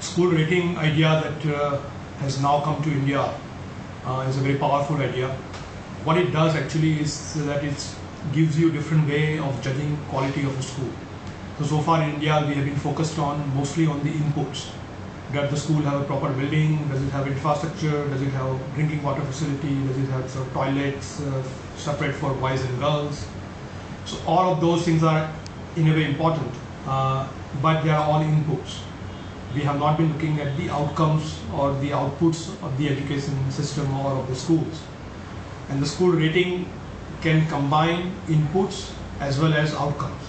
school rating idea that has now come to India is a very powerful idea. What it does actually is that it gives you a different way of judging quality of a school. So far in India we have been focused on mostly on the inputs. Does the school have a proper building? Does it have infrastructure? Does it have drinking water facility? Does it have sort of toilets separate for boys and girls? So all of those things are in a way important, but they are all inputs. We have not been looking at the outcomes or the outputs of the education system or of the schools. And the school rating can combine inputs as well as outcomes.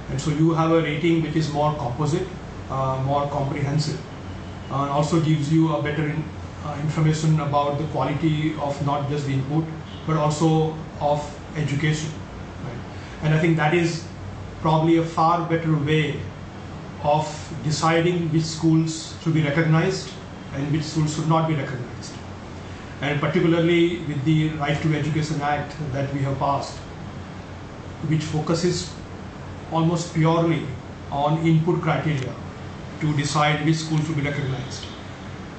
And so you have a rating which is more composite, more comprehensive, and also gives you a better information about the quality of not just the input, but also of education. Right? And I think that is probably a far better way of deciding which schools should be recognized and which schools should not be recognized. And particularly with the Right to Education Act that we have passed, which focuses almost purely on input criteria to decide which school should be recognized.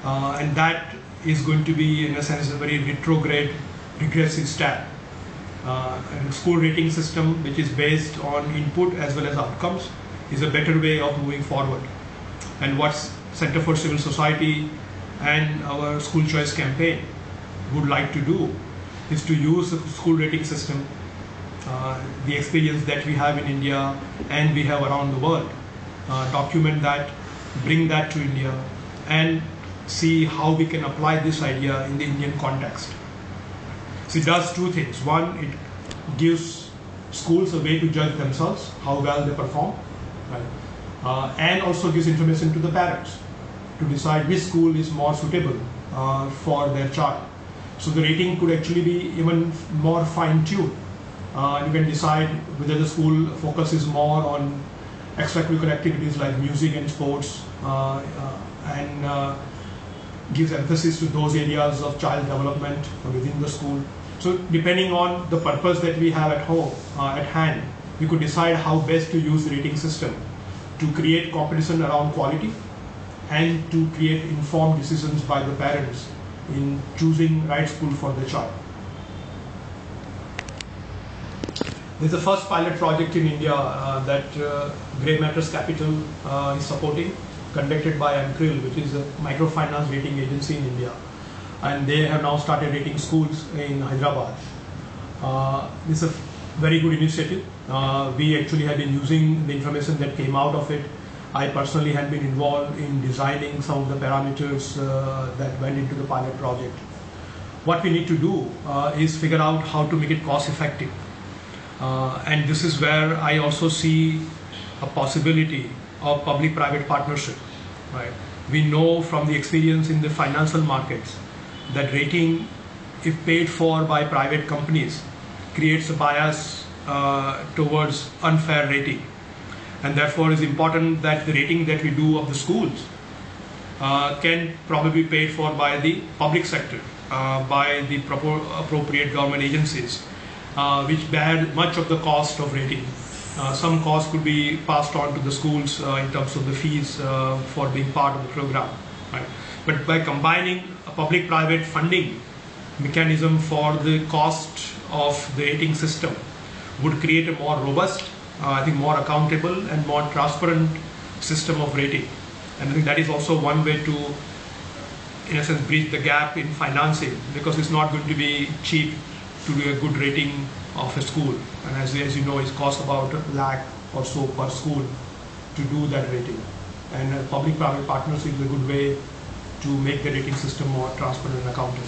And that is going to be, in a sense, a very retrograde, regressive step. And a school rating system which is based on input as well as outcomes is a better way of moving forward. And what Center for Civil Society and our school choice campaign would like to do is to use the school rating system, the experience that we have in India and we have around the world, document that, bring that to India, and see how we can apply this idea in the Indian context. So it does two things. One, it gives schools a way to judge themselves, how well they perform, right? And also gives information to the parents to decide which school is more suitable for their child. So the rating could actually be even more fine-tuned. You can decide whether the school focuses more on extracurricular activities like music and sports, and gives emphasis to those areas of child development within the school. So depending on the purpose that we have at home, at hand, we could decide how best to use the rating system to create competition around quality and to create informed decisions by the parents in choosing right school for their child. This is the first pilot project in India that Grey Matters Capital is supporting, conducted by MCRIL, which is a microfinance rating agency in India. And they have now started rating schools in Hyderabad. This is a very good initiative. We actually have been using the information that came out of it. I personally had been involved in designing some of the parameters that went into the pilot project. What we need to do is figure out how to make it cost effective. And this is where I also see a possibility of public-private partnership. Right? We know from the experience in the financial markets that rating, if paid for by private companies, creates a bias towards unfair rating. And therefore it's important that the rating that we do of the schools can probably be paid for by the public sector, by the appropriate government agencies, which bear much of the cost of rating. Some cost could be passed on to the schools in terms of the fees for being part of the program. Right? But by combining a public-private funding mechanism for the cost of the rating system would create a more robust, I think more accountable and more transparent system of rating. And I think that is also one way to, in a sense, bridge the gap in financing, because it's not going to be cheap to do a good rating of a school. And as you know, it costs about $1 lakh or so per school to do that rating. And public-private partnership is a good way to make the rating system more transparent and accountable.